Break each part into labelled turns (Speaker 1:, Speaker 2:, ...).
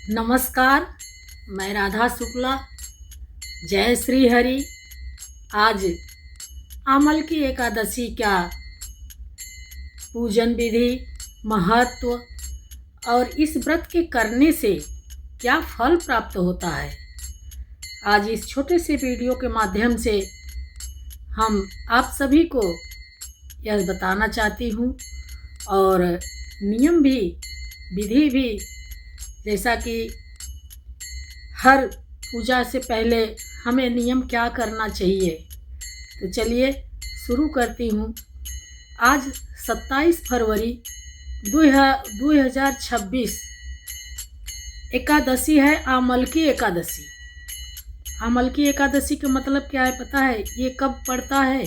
Speaker 1: नमस्कार। मैं राधा शुक्ला। जय श्री हरि। आज आमल की एकादशी का पूजन विधि, महत्व और इस व्रत के करने से क्या फल प्राप्त होता है, आज इस छोटे से वीडियो के माध्यम से हम आप सभी को यह बताना चाहती हूँ। और नियम भी, विधि भी, जैसा कि हर पूजा से पहले हमें नियम क्या करना चाहिए। तो चलिए शुरू करती हूँ। आज 27 फरवरी 2026 एकादशी है, आमल की एकादशी। आमल की एकादशी का मतलब क्या है पता है? ये कब पड़ता है?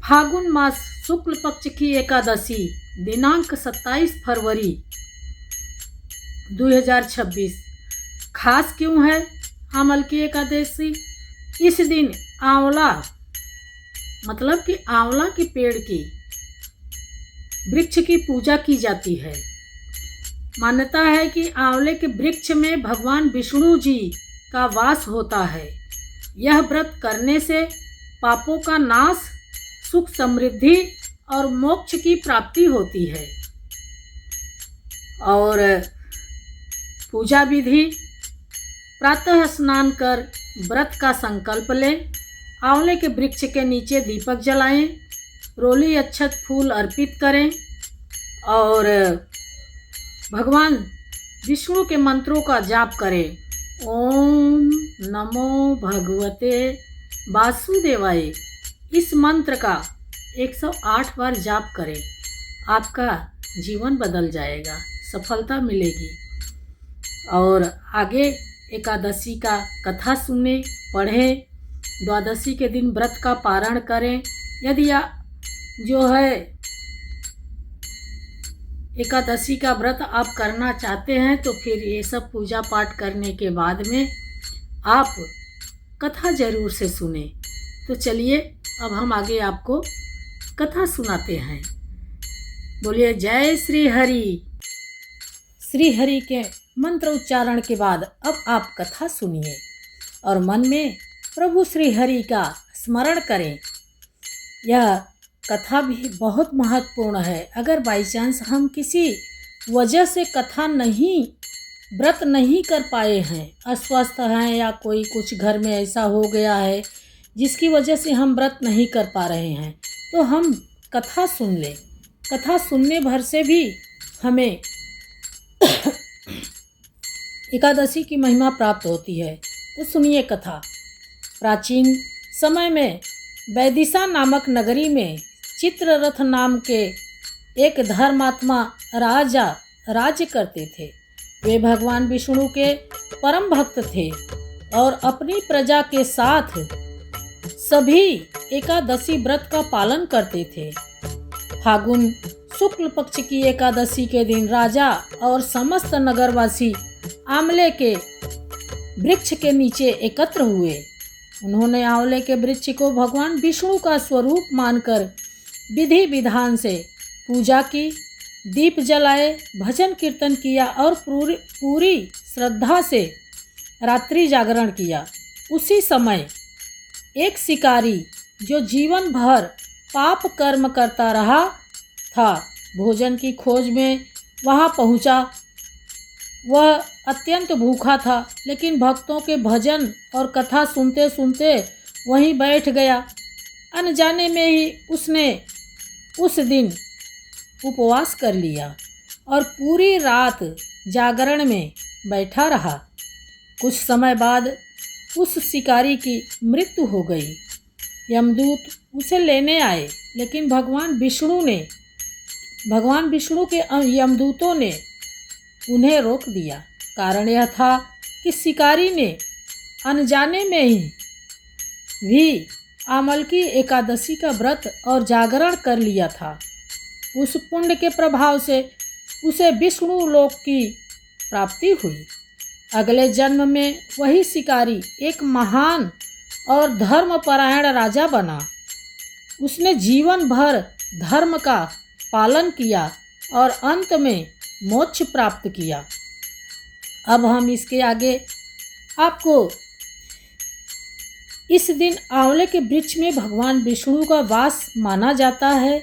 Speaker 1: फागुन मास शुक्ल पक्ष की एकादशी दिनांक 27 फरवरी 2026। खास क्यों है आमल की एकादशी? इस दिन आंवला, मतलब कि आंवला के पेड़ की, वृक्ष की पूजा की जाती है। मान्यता है कि आंवले के वृक्ष में भगवान विष्णु जी का वास होता है। यह व्रत करने से पापों का नाश, सुख समृद्धि और मोक्ष की प्राप्ति होती है। और पूजा विधि: प्रातः स्नान कर व्रत का संकल्प लें, आंवले के वृक्ष के नीचे दीपक जलाएं, रोली अक्षत फूल अर्पित करें और भगवान विष्णु के मंत्रों का जाप करें। ओम नमो भगवते वासुदेवाय, इस मंत्र का 108 बार जाप करें। आपका जीवन बदल जाएगा, सफलता मिलेगी। और आगे एकादशी का कथा सुने, पढ़ें। द्वादशी के दिन व्रत का पारण करें। यदि जो है एकादशी का व्रत आप करना चाहते हैं तो फिर ये सब पूजा पाठ करने के बाद में आप कथा जरूर से सुने। तो चलिए अब हम आगे आपको कथा सुनाते हैं। बोलिए जय श्री हरि। श्री हरि के मंत्र उच्चारण के बाद अब आप कथा सुनिए और मन में प्रभु श्री हरि का स्मरण करें। यह कथा भी बहुत महत्वपूर्ण है। अगर बाई चांस हम किसी वजह से कथा नहीं, व्रत नहीं कर पाए हैं, अस्वस्थ हैं या कोई कुछ घर में ऐसा हो गया है जिसकी वजह से हम व्रत नहीं कर पा रहे हैं, तो हम कथा सुन लें। कथा सुनने भर से भी हमें एकादशी की महिमा प्राप्त होती है। तो सुनिए कथा। प्राचीन समय में वैदिशा नामक नगरी में चित्ररथ नाम के एक धर्मात्मा राजा राज्य करते थे। वे भगवान विष्णु के परम भक्त थे और अपनी प्रजा के साथ सभी एकादशी व्रत का पालन करते थे। फागुन शुक्ल पक्ष की एकादशी के दिन राजा और समस्त नगरवासी आंवले के वृक्ष के नीचे एकत्र हुए। उन्होंने आंवले के वृक्ष को भगवान विष्णु का स्वरूप मानकर विधि विधान से पूजा की, दीप जलाए, भजन कीर्तन किया और पूरी श्रद्धा से रात्रि जागरण किया। उसी समय एक शिकारी जो जीवन भर पाप कर्म करता रहा था, भोजन की खोज में वहां पहुंचा। वह अत्यंत भूखा था, लेकिन भक्तों के भजन और कथा सुनते सुनते वहीं बैठ गया। अनजाने में ही उसने उस दिन उपवास कर लिया और पूरी रात जागरण में बैठा रहा। कुछ समय बाद उस शिकारी की मृत्यु हो गई। यमदूत उसे लेने आए, लेकिन भगवान विष्णु के यमदूतों ने उन्हें रोक दिया। कारण यह था कि शिकारी ने अनजाने में ही भी आमल की एकादशी का व्रत और जागरण कर लिया था। उस पुण्य के प्रभाव से उसे विष्णु लोक की प्राप्ति हुई। अगले जन्म में वही शिकारी एक महान और धर्मपरायण राजा बना। उसने जीवन भर धर्म का पालन किया और अंत में मोक्ष प्राप्त किया। अब हम इसके आगे आपको इस दिन आंवले के वृक्ष में भगवान विष्णु का वास माना जाता है।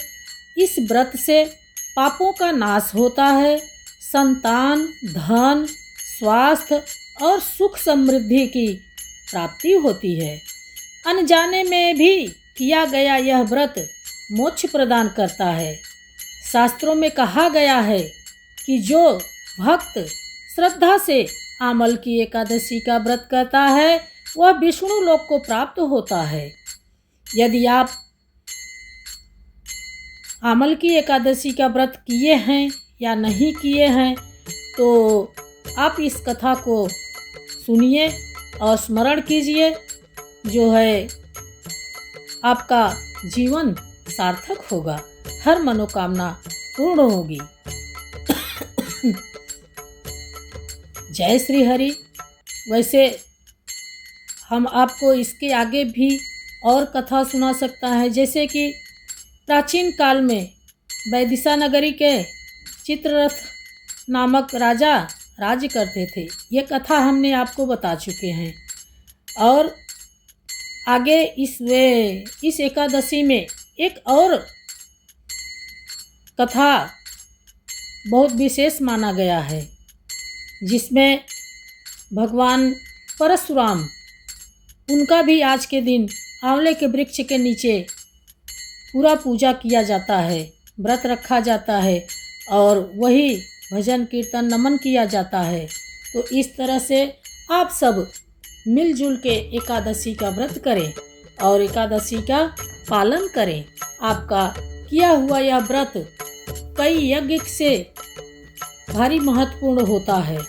Speaker 1: इस व्रत से पापों का नाश होता है, संतान, धन, स्वास्थ्य और सुख समृद्धि की प्राप्ति होती है। अनजाने में भी किया गया यह व्रत मोक्ष प्रदान करता है। शास्त्रों में कहा गया है कि जो भक्त श्रद्धा से आमल की एकादशी का व्रत करता है वह विष्णु लोक को प्राप्त होता है। यदि आप आमल की एकादशी का व्रत किए हैं या नहीं किए हैं तो आप इस कथा को सुनिए और स्मरण कीजिए, जो है आपका जीवन सार्थक होगा, हर मनोकामना पूर्ण होगी। जय श्री हरि। वैसे हम आपको इसके आगे भी और कथा सुना सकता है, जैसे कि प्राचीन काल में बैदिशा नगरी के चित्ररथ नामक राजा राज्य करते थे। ये कथा हमने आपको बता चुके हैं। और आगे इस एकादशी में एक और कथा बहुत विशेष माना गया है, जिसमें भगवान परशुराम, उनका भी आज के दिन आंवले के वृक्ष के नीचे पूरा पूजा किया जाता है, व्रत रखा जाता है और वही भजन कीर्तन नमन किया जाता है। तो इस तरह से आप सब मिलजुल के एकादशी का व्रत करें और एकादशी का पालन करें। आपका किया हुआ यह व्रत कई यज्ञ से भारी महत्वपूर्ण होता है।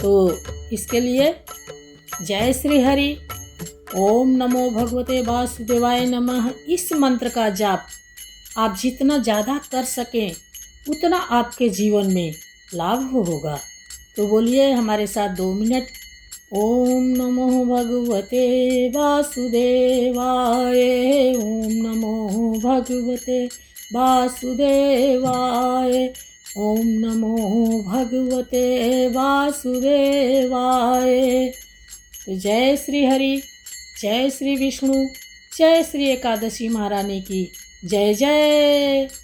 Speaker 1: तो इसके लिए जय श्री हरि। ओम नमो भगवते वासुदेवाय नमः। इस मंत्र का जाप आप जितना ज़्यादा कर सकें उतना आपके जीवन में लाभ होगा। तो बोलिए हमारे साथ 2 मिनट। ओम नमो भगवते वासुदेवाय। ओम नमो भगवते वासुदेवाय। ओम नमो भगवते वासुदेवाय। तो जय श्री हरि, जय श्री विष्णु, जय श्री एकादशी महारानी की जय जय।